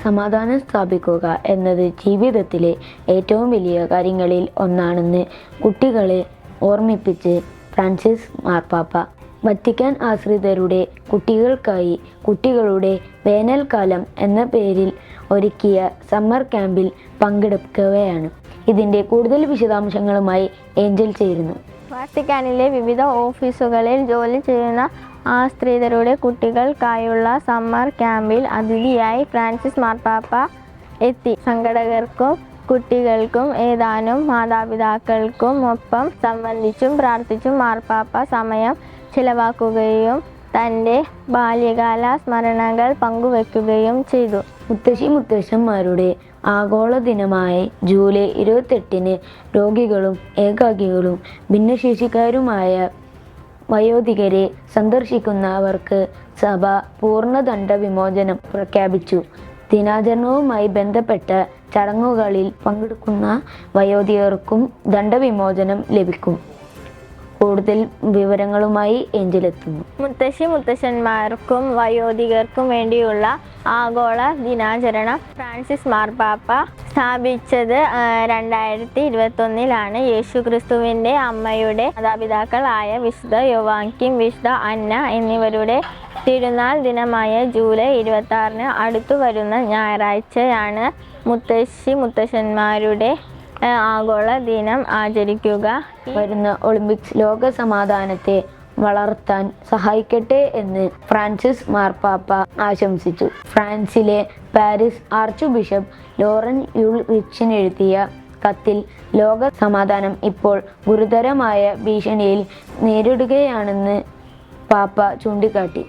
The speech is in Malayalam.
സമാധാനം സ്ഥാപിക്കുക എന്നത് ജീവിതത്തിലെ ഏറ്റവും വലിയ കാര്യങ്ങളിൽ ഒന്നാണെന്ന് കുട്ടികളെ ഓർമ്മിപ്പിച്ച് ഫ്രാൻസിസ് മാർപ്പാപ്പ വത്തിക്കാൻ ആശ്രിതരുടെ കുട്ടികൾക്കായി കുട്ടികളുടെ വേനൽക്കാലം എന്ന പേരിൽ ഒരുക്കിയ സമ്മർ ക്യാമ്പിൽ പങ്കെടുക്കുകയാണ്. ഇതിൻ്റെ കൂടുതൽ വിശദാംശങ്ങളുമായി ഏഞ്ചൽ ചേരുന്നു. വത്തിക്കാനിലെ വിവിധ ഓഫീസുകളിൽ ജോലി ചെയ്യുന്ന ആശ്രിതരുടെ കുട്ടികൾക്കായുള്ള സമ്മർ ക്യാമ്പിൽ അതിഥിയായി ഫ്രാൻസിസ് മാർപ്പാപ്പ എത്തി. സംഘാടകർക്കും കുട്ടികൾക്കും ഏതാനും മാതാപിതാക്കൾക്കും ഒപ്പം സംബന്ധിച്ചും പ്രാർത്ഥിച്ചും മാർപ്പാപ്പ സമയം ചിലവാക്കുകയും തൻ്റെ ബാല്യകാല സ്മരണകൾ പങ്കുവെക്കുകയും ചെയ്തു. മുത്തശ്ശിമാരുടെ ആഗോള ദിനമായ ജൂലൈ 28 രോഗികളും ഏകാകികളും ഭിന്നശേഷിക്കാരുമായ വയോധികരെ സന്ദർശിക്കുന്നവർക്ക് സഭ പൂർണ്ണ ദണ്ഡവിമോചനം പ്രഖ്യാപിച്ചു. ദിനാചരണവുമായി ബന്ധപ്പെട്ട ചടങ്ങുകളിൽ പങ്കെടുക്കുന്ന വയോധികർക്കും ദണ്ഡവിമോചനം ലഭിക്കും. കൂടുതൽ വിവരങ്ങളുമായി ഏഞ്ചലെത്തുന്നു. മുത്തശ്ശന്മാർക്കും വയോധികർക്കും വേണ്ടിയുള്ള ആഗോള ദിനാചരണം ഫ്രാൻസിസ് മാർപ്പാപ്പ സ്ഥാപിച്ചത് 2021 യേശുക്രിസ്തുവിൻ്റെ അമ്മയുടെ മാതാപിതാക്കളായ വിശുദ്ധ യോവാക്കിം, വിശുദ്ധ അന്ന എന്നിവരുടെ തിരുനാൾ ദിനമായ ജൂലൈ 26 അടുത്തു വരുന്ന ഞായറാഴ്ചയാണ് മുത്തശ്ശന്മാരുടെ ആഗോള ദിനം ആചരിക്കുക. വരുന്ന ഒളിമ്പിക്സ് ലോക സമാധാനത്തെ വളർത്താൻ സഹായിക്കട്ടെ എന്ന് ഫ്രാൻസിസ് മാർപ്പാപ്പ ആശംസിച്ചു. ഫ്രാൻസിലെ പാരീസ് ആർച്ച് ബിഷപ്പ് ലോറൻ യുൾറിച്ചിനെഴുതിയ കത്തിൽ ലോക സമാധാനം ഇപ്പോൾ ഗുരുതരമായ ഭീഷണിയിൽ നേരിടുകയാണെന്ന് പാപ്പ ചൂണ്ടിക്കാട്ടി.